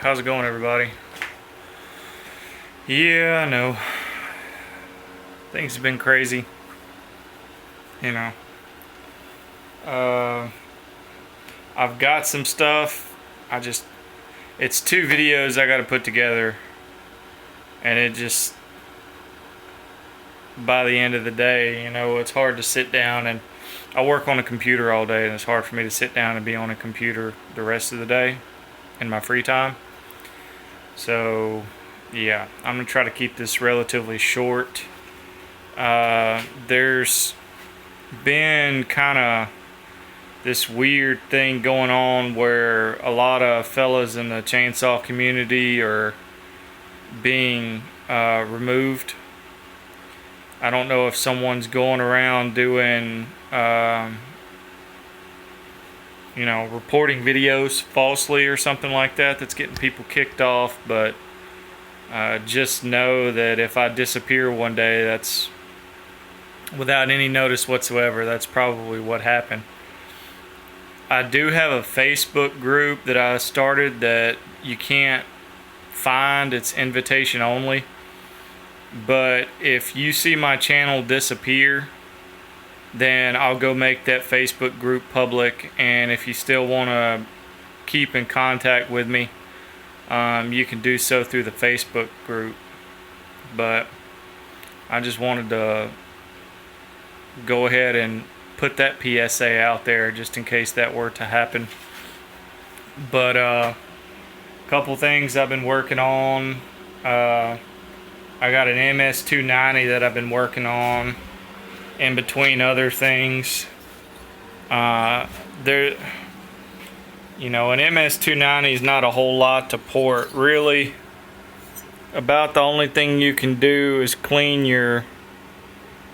How's it going, everybody? Yeah, I know. Things have been crazy. You know. I've got some stuff. It's 2 videos I gotta put together. And by the end of the day, it's hard to sit down and I work on a computer all day, and it's hard for me to sit down and be on a computer the rest of the day in my free time. So, yeah, I'm going to try to keep this relatively short. There's been kind of this weird thing going on where a lot of fellas in the chainsaw community are being removed. I don't know if someone's going around doing, reporting videos falsely or something like that that's getting people kicked off, but just know that if I disappear one day, that's without any notice whatsoever. That's probably what happened. I do have a Facebook group that I started that you can't find. It's invitation only. But if you see my channel disappear, then I'll go make that Facebook group public. And if you still want to keep in contact with me, you can do so through the Facebook group. But I just wanted to go ahead and put that PSA out there just in case that were to happen. But a couple things I've been working on. I got an MS290 that I've been working on in between other things. An MS290 is not a whole lot to port. Really, about the only thing you can do is clean your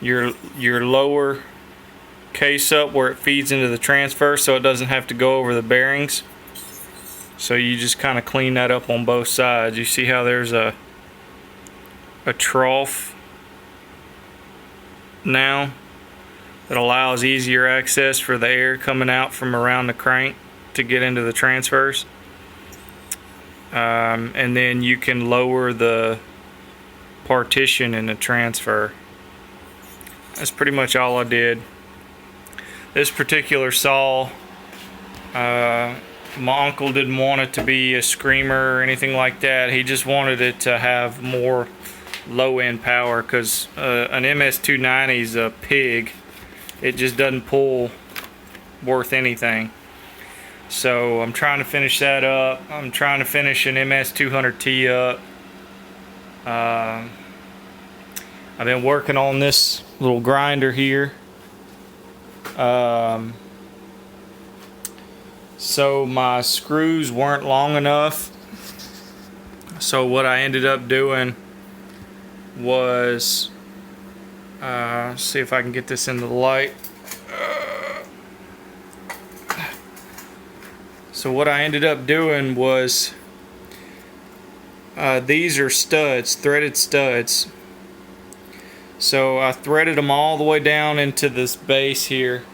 lower case up where it feeds into the transfer so it doesn't have to go over the bearings. So you just kind of clean that up on both sides. You see how there's a trough now that allows easier access for the air coming out from around the crank to get into the transfers. And then you can lower the partition in the transfer. That's pretty much all I did. This particular saw, my uncle didn't want it to be a screamer or anything like that. He just wanted it to have more low-end power because an MS290 is a pig. It just doesn't pull worth anything. So I'm trying to finish that up. I'm trying to finish an MS200T up. I've been working on this little grinder here. So my screws weren't long enough. So what I ended up doing was, see if I can get this into the light. So what I ended up doing was, these are studs, threaded studs. So I threaded them all the way down into this base here,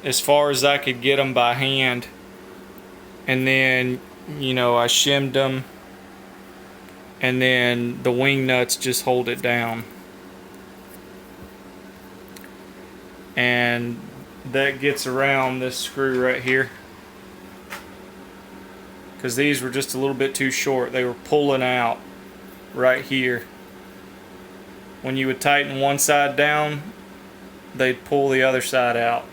as far as I could get them by hand. And then, I shimmed them. And then the wing nuts just hold it down. And that gets around this screw right here. Because these were just a little bit too short. They were pulling out right here. When you would tighten one side down, they'd pull the other side out.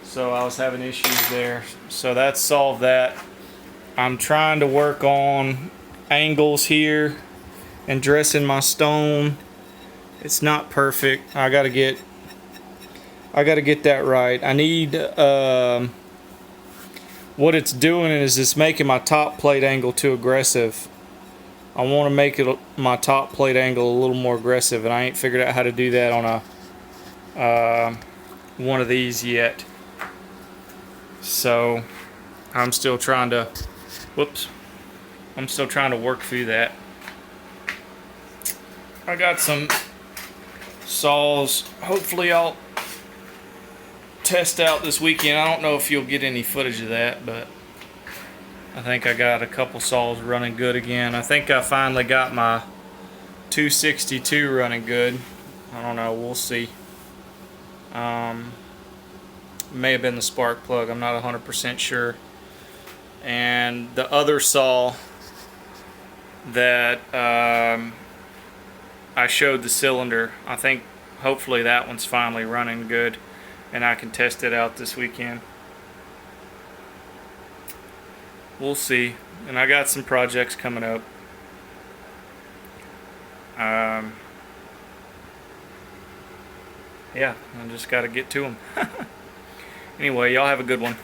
So I was having issues there. So that solved that. I'm trying to work on angles here and dressing my stone. It's not perfect. I gotta get that right. I need what it's doing is it's making my top plate angle too aggressive. I want to make my top plate angle a little more aggressive, and I ain't figured out how to do that on a one of these yet. So I'm still trying to work through that. I got some saws. Hopefully I'll test out this weekend. I don't know if you'll get any footage of that, but I think I got a couple saws running good again. I think I finally got my 262 running good. I don't know, we'll see. May have been the spark plug, I'm not 100% sure. And the other saw that I showed the cylinder, I think hopefully that one's finally running good and I can test it out this weekend. We'll see. And I got some projects coming up. Yeah, I just got to get to them. Anyway, y'all have a good one.